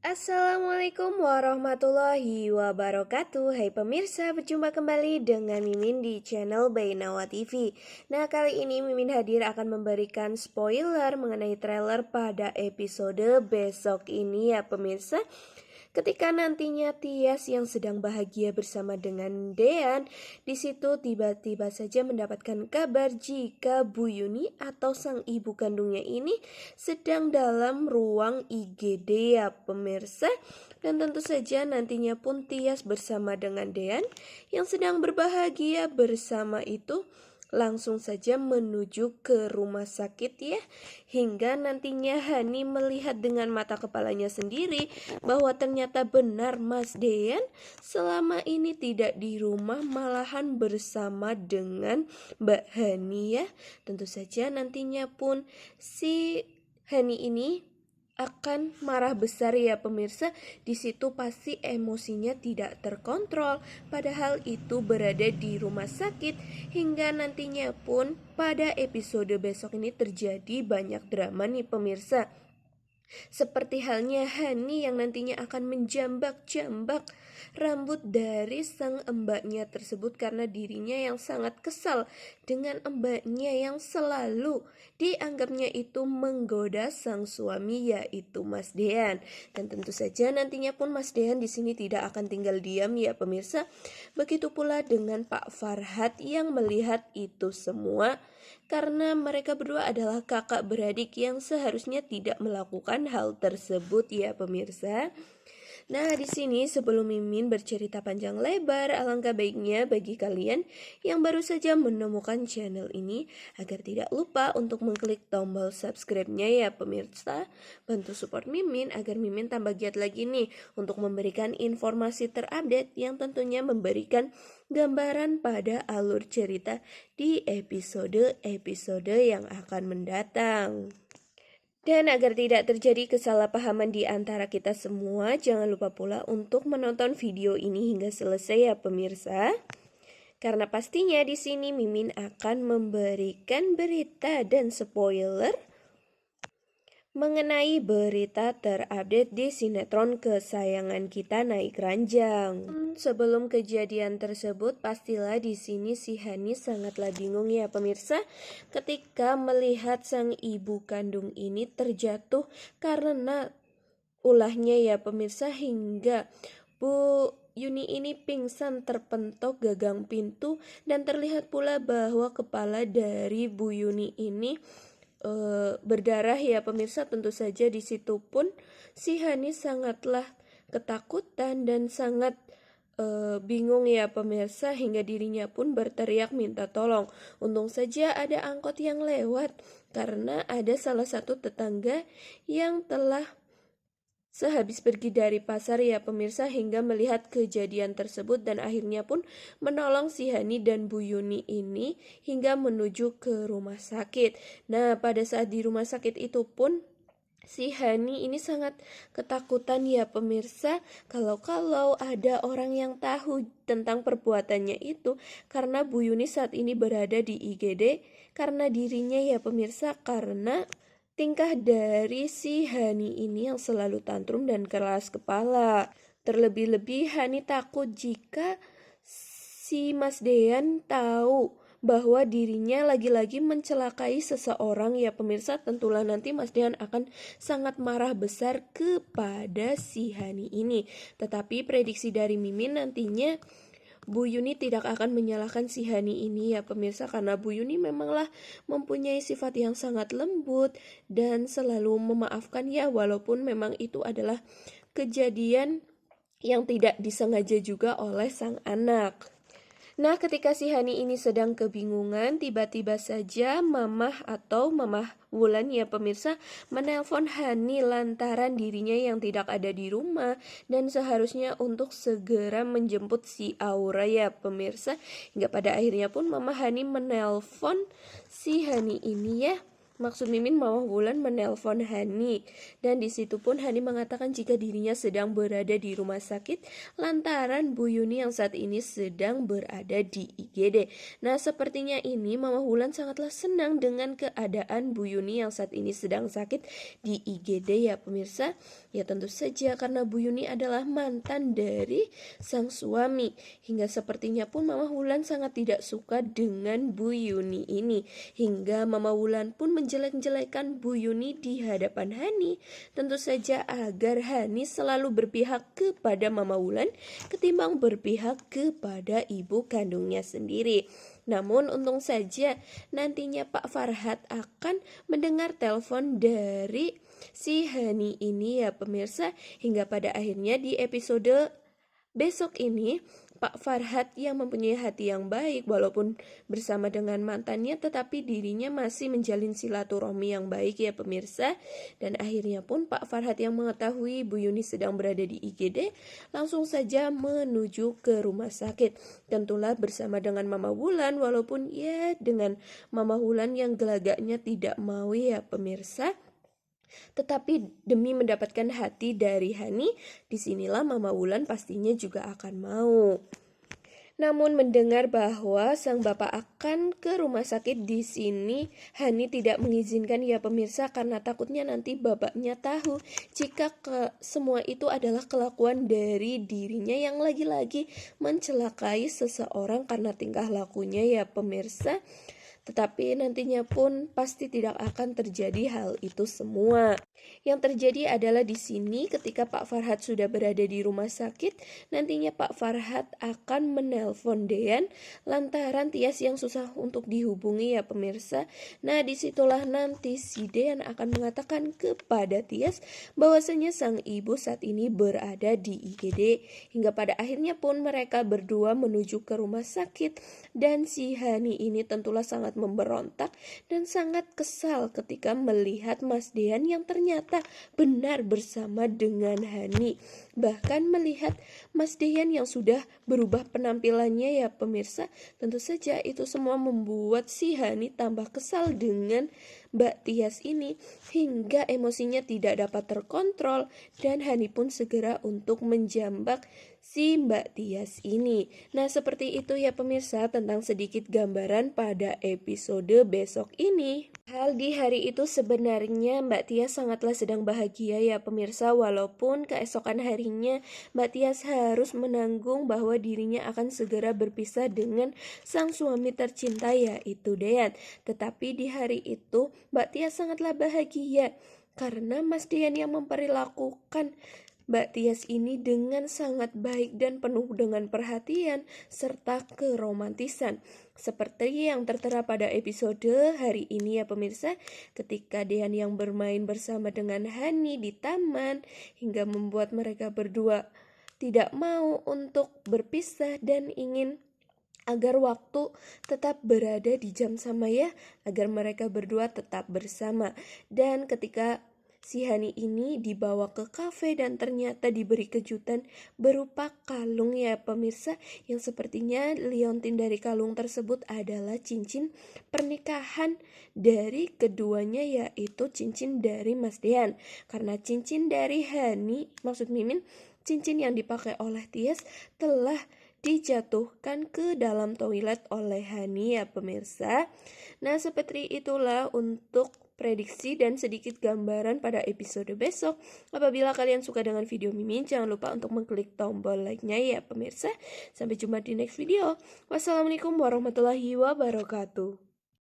Assalamualaikum warahmatullahi wabarakatuh. Hai pemirsa, berjumpa kembali dengan Mimin di channel Bainawa TV. Nah, kali ini Mimin hadir akan memberikan spoiler mengenai trailer pada episode besok ini ya pemirsa. Ketika nantinya Tias yang sedang bahagia bersama dengan Dean, di situ tiba-tiba saja mendapatkan kabar jika Bu Yuni atau sang ibu kandungnya ini sedang dalam ruang IGD ya pemirsa. Dan tentu saja nantinya pun Tias bersama dengan Dean yang sedang berbahagia bersama itu langsung saja menuju ke rumah sakit ya, hingga nantinya Hani melihat dengan mata kepalanya sendiri bahwa ternyata benar Mas Dean selama ini tidak di rumah, malahan bersama dengan Mbak Hani ya. Tentu saja nantinya pun si Hani ini akan marah besar ya pemirsa. Di situ pasti emosinya tidak terkontrol, padahal itu berada di rumah sakit. Hingga nantinya pun pada episode besok ini terjadi banyak drama nih pemirsa. Seperti halnya Hani yang nantinya akan menjambak-jambak rambut dari sang mbaknya tersebut karena dirinya yang sangat kesal dengan mbaknya yang selalu dianggapnya itu menggoda sang suami yaitu Mas Dean. Dan tentu saja nantinya pun Mas Dean di sini tidak akan tinggal diam ya pemirsa. Begitu pula dengan Pak Farhad yang melihat itu semua, karena mereka berdua adalah kakak beradik yang seharusnya tidak melakukan hal tersebut ya pemirsa. Nah, di sini sebelum Mimin bercerita panjang lebar, alangkah baiknya bagi kalian yang baru saja menemukan channel ini agar tidak lupa untuk mengklik tombol subscribe-nya ya pemirsa. Bantu support Mimin agar Mimin tambah giat lagi nih untuk memberikan informasi terupdate yang tentunya memberikan gambaran pada alur cerita di episode-episode yang akan mendatang. Dan agar tidak terjadi kesalahpahaman di antara kita semua, jangan lupa pula untuk menonton video ini hingga selesai ya pemirsa. Karena pastinya di sini Mimin akan memberikan berita dan spoiler mengenai berita terupdate di sinetron kesayangan kita Naik Ranjang. Sebelum kejadian tersebut, pastilah di sini si Hani sangatlah bingung ya pemirsa, ketika melihat sang ibu kandung ini terjatuh karena ulahnya ya pemirsa, hingga Bu Yuni ini pingsan terpentok gagang pintu, dan terlihat pula bahwa kepala dari Bu Yuni ini berdarah ya pemirsa. Tentu saja di situ pun si Hani sangatlah ketakutan dan sangat bingung ya pemirsa, hingga dirinya pun berteriak minta tolong. Untung saja ada angkot yang lewat karena ada salah satu tetangga yang telah sehabis pergi dari pasar ya pemirsa, hingga melihat kejadian tersebut dan akhirnya pun menolong si Hani dan Bu Yuni ini hingga menuju ke rumah sakit. Nah, pada saat di rumah sakit itu pun si Hani ini sangat ketakutan ya pemirsa, kalau ada orang yang tahu tentang perbuatannya itu, karena Bu Yuni saat ini berada di IGD karena dirinya ya pemirsa, karena tingkah dari si Hani ini yang selalu tantrum dan keras kepala. Terlebih-lebih Hani takut jika si Mas Dean tahu bahwa dirinya lagi-lagi mencelakai seseorang ya pemirsa. Tentulah nanti Mas Dean akan sangat marah besar kepada si Hani ini. Tetapi prediksi dari Mimin nantinya Bu Yuni tidak akan menyalahkan si Hani ini ya pemirsa, karena Bu Yuni memanglah mempunyai sifat yang sangat lembut dan selalu memaafkan ya, walaupun memang itu adalah kejadian yang tidak disengaja juga oleh sang anak. Nah, ketika si Hani ini sedang kebingungan, tiba-tiba saja Mamah atau Mamah Wulan ya pemirsa menelpon Hani lantaran dirinya yang tidak ada di rumah dan seharusnya untuk segera menjemput si Aura ya pemirsa. Hingga pada akhirnya pun Mamah Hani menelpon si Hani ini ya, Maksud Mimin, Mama Wulan menelpon Hani, dan di situ pun Hani mengatakan jika dirinya sedang berada di rumah sakit lantaran Bu Yuni yang saat ini sedang berada di IGD. Nah, sepertinya ini Mama Wulan sangatlah senang dengan keadaan Bu Yuni yang saat ini sedang sakit di IGD ya pemirsa. Ya tentu saja karena Bu Yuni adalah mantan dari sang suami, hingga sepertinya pun Mama Wulan sangat tidak suka dengan Bu Yuni ini, hingga Mama Wulan pun menjelek-jelekan Bu Yuni di hadapan Hani, tentu saja agar Hani selalu berpihak kepada Mama Wulan ketimbang berpihak kepada ibu kandungnya sendiri. Namun untung saja nantinya Pak Farhat akan mendengar telepon dari si Hani ini ya pemirsa, hingga pada akhirnya di episode besok ini Pak Farhat yang mempunyai hati yang baik walaupun bersama dengan mantannya, tetapi dirinya masih menjalin silaturahmi yang baik ya pemirsa. Dan akhirnya pun Pak Farhat yang mengetahui Bu Yuni sedang berada di IGD langsung saja menuju ke rumah sakit, tentulah bersama dengan Mama Wulan, walaupun ya dengan Mama Wulan yang gelagaknya tidak mau ya pemirsa. Tetapi demi mendapatkan hati dari Hani, disinilah Mama Wulan pastinya juga akan mau. Namun mendengar bahwa sang bapak akan ke rumah sakit di sini, Hani tidak mengizinkan ya pemirsa, karena takutnya nanti bapaknya tahu jika semua itu adalah kelakuan dari dirinya yang lagi-lagi mencelakai seseorang karena tingkah lakunya ya pemirsa. Tetapi nantinya pun pasti tidak akan terjadi hal itu semua. Yang terjadi adalah di sini ketika Pak Farhat sudah berada di rumah sakit, nantinya Pak Farhat akan menelpon Dean lantaran Tias yang susah untuk dihubungi ya pemirsa. Nah, disitulah nanti si Dean akan mengatakan kepada Tias bahwasanya sang ibu saat ini berada di IGD, hingga pada akhirnya pun mereka berdua menuju ke rumah sakit, dan si Hani ini tentulah sangat memberontak dan sangat kesal ketika melihat Mas Dean yang ternyata benar bersama dengan Hani. Bahkan melihat Mas Dean yang sudah berubah penampilannya ya pemirsa, tentu saja itu semua membuat si Hani tambah kesal dengan Mbak Tias ini, hingga emosinya tidak dapat terkontrol, dan Hani pun segera untuk menjambak si Mbak Tias ini. Nah, seperti itu ya pemirsa tentang sedikit gambaran pada episode besok ini. Hal di hari itu sebenarnya Mbak Tias sangatlah sedang bahagia ya pemirsa, walaupun keesokan harinya Mbak Tias harus menanggung bahwa dirinya akan segera berpisah dengan sang suami tercinta yaitu Dean. Tetapi di hari itu Mbak Tias sangatlah bahagia karena Mas Dean yang memperlakukan Mbak Tias ini dengan sangat baik dan penuh dengan perhatian serta keromantisan. Seperti yang tertera pada episode hari ini ya pemirsa, ketika Dean yang bermain bersama dengan Hani di taman hingga membuat mereka berdua tidak mau untuk berpisah dan ingin agar waktu tetap berada di jam sama ya, agar mereka berdua tetap bersama. Dan ketika si Hani ini dibawa ke kafe dan ternyata diberi kejutan berupa kalung ya pemirsa, yang sepertinya liontin dari kalung tersebut adalah cincin pernikahan dari keduanya, yaitu cincin dari Mas Dean. Karena cincin dari Hani, maksud Mimin, cincin yang dipakai oleh Tias telah dijatuhkan ke dalam toilet oleh Hani ya pemirsa. Nah, seperti itulah untuk prediksi dan sedikit gambaran pada episode besok. Apabila kalian suka dengan video Mimin, jangan lupa untuk mengklik tombol like-nya ya pemirsa. Sampai jumpa di next video. Wassalamualaikum warahmatullahi wabarakatuh.